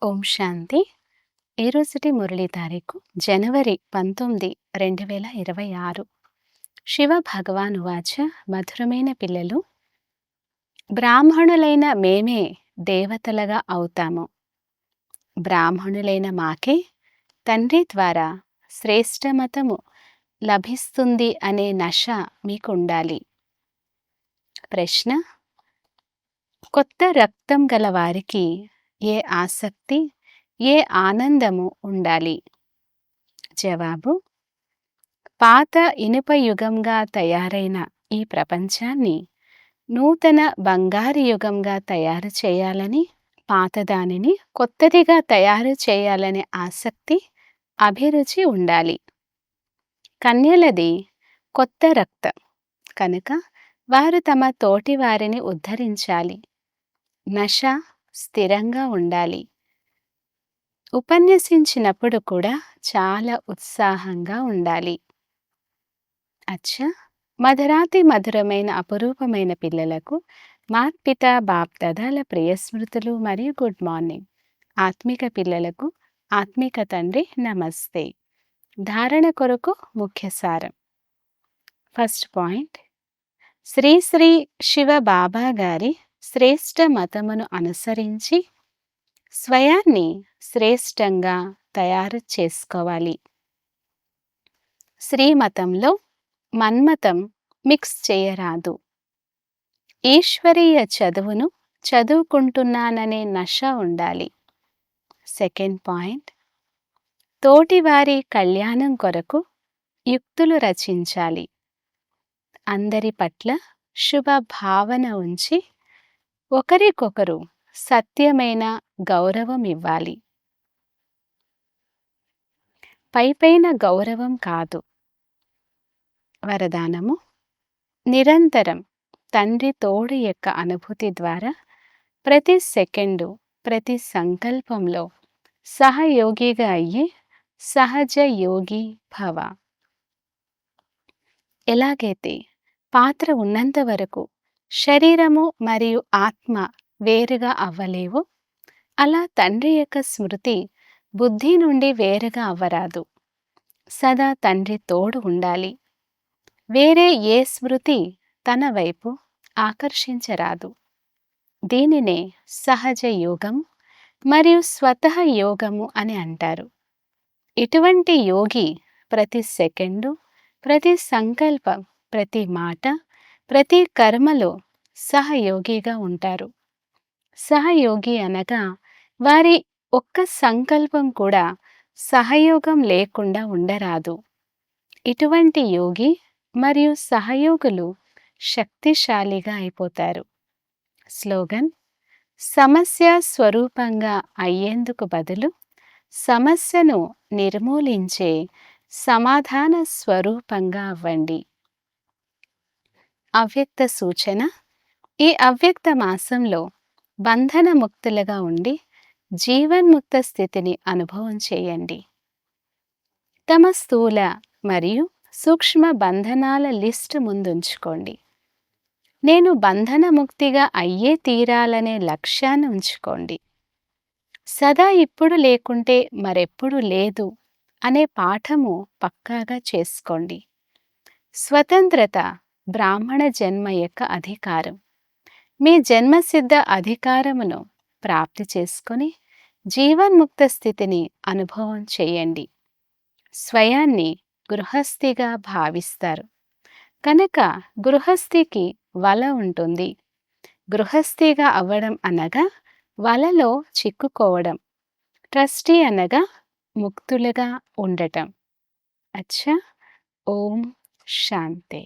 ఓం శాంతి. ఈరోజుటి మురళి తారీఖు జనవరి 19, 2026. శివ భగవాన్ వాచ. మధురమైన పిల్లలు, బ్రాహ్మణులైన మేమే దేవతలుగా అవుతాము. బ్రాహ్మణులైన మాకే తండ్రి ద్వారా శ్రేష్ఠ మతము లభిస్తుంది అనే నశ మీకుండాలి. ప్రశ్న: కొత్త రక్తం గల వారికి ఏ ఆసక్తి, ఏ ఆనందము ఉండాలి? జవాబు: పాత ఇనుప యుగంగా తయారైన ఈ ప్రపంచాన్ని నూతన బంగారు యుగంగా తయారు చేయాలని, పాతదానిని కొత్తదిగా తయారు చేయాలనే ఆసక్తి, అభిరుచి ఉండాలి. కన్యలది కొత్త రక్తం కనుక వారు తమ తోటి వారిని ఉద్ధరించాలి. నశ స్థిరంగా ఉండాలి. ఉపన్యసించినప్పుడు కూడా చాలా ఉత్సాహంగా ఉండాలి. అచ్చా, మధురాతి మధురమైన అపురూపమైన పిల్లలకు మాత్పిత బాప్దాదాల ప్రియ స్మృతులు మరియు గుడ్ మార్నింగ్. ఆత్మిక పిల్లలకు ఆత్మిక తండ్రి నమస్తే. ధారణ కొరకు ముఖ్య సారం. ఫస్ట్ పాయింట్: శ్రీ శ్రీ శివ బాబా గారి శ్రేష్ఠ మతమును అనుసరించి స్వయాన్ని శ్రేష్టంగా తయారు చేసుకోవాలి. శ్రీమతంలో మన్మతం మిక్స్ చేయరాదు. ఈశ్వరీయ చదువును చదువుకుంటున్నాననే నశ ఉండాలి. సెకండ్ పాయింట్: తోటివారి కళ్యాణం కొరకు యుక్తులు రచించాలి. అందరి పట్ల శుభ భావన ఉంచి ఒకరికొకరు సత్యమైన గౌరవం ఇవ్వాలి. పైపైన గౌరవం కాదు. వరదానము: నిరంతరం తండ్రి తోడు యొక్క అనుభూతి ద్వారా ప్రతి సెకండు, ప్రతి సంకల్పంలో సహయోగిగా అయ్యి సహజ యోగి భవ. ఎలాగైతే పాత్ర ఉన్నంత వరకు శరీరము మరియు ఆత్మ వేరుగా అవ్వలేవో, అలా తండ్రి యొక్క స్మృతి బుద్ధి నుండి వేరుగా అవ్వరాదు. సదా తండ్రి తోడు ఉండాలి. వేరే ఏ స్మృతి తన వైపు ఆకర్షించరాదు. దీనినే సహజ యోగము మరియు స్వతః యోగము అని అంటారు. ఇటువంటి యోగి ప్రతి సెకండు, ప్రతి సంకల్పం, ప్రతి మాట, ప్రతి కర్మలో సహయోగిగా ఉంటారు. సహయోగి అనగా వారి ఒక్క సంకల్పం కూడా సహయోగం లేకుండా ఉండరాదు. ఇటువంటి యోగి మరియు సహయోగులు శక్తిశాలిగా అయిపోతారు. స్లోగన్: సమస్య స్వరూపంగా అయ్యేందుకు బదులు సమస్యను నిర్మూలించే సమాధాన స్వరూపంగా అవ్వండి. అవ్యక్త సూచన: ఈ అవ్యక్త మాసంలో బంధన ముక్తులుగా ఉండి జీవన్ముక్త స్థితిని అనుభవం చేయండి. తమ స్థూల మరియు సూక్ష్మ బంధనాల లిస్టు ముందుంచుకోండి. నేను బంధనముక్తిగా అయ్యే తీరాలనే లక్ష్యాన్ని ఉంచుకోండి. సదా ఇప్పుడు లేకుంటే మరెప్పుడు లేదు అనే పాఠము పక్కాగా చేసుకోండి. స్వతంత్రత బ్రాహ్మణ జన్మ యొక్క అధికారం. మీ జన్మసిద్ధ అధికారమును ప్రాప్తి చేసుకొని జీవన్ముక్త స్థితిని అనుభవం చేయండి. స్వయాన్ని గృహస్థిగా భావిస్తారు కనుక గృహస్థికి వల ఉంటుంది. గృహస్థిగా అవ్వడం అనగా వలలో చిక్కుకోవడం. ట్రస్టీ అనగా ముక్తులుగా ఉండటం. అచ్చా, ఓం శాంతి.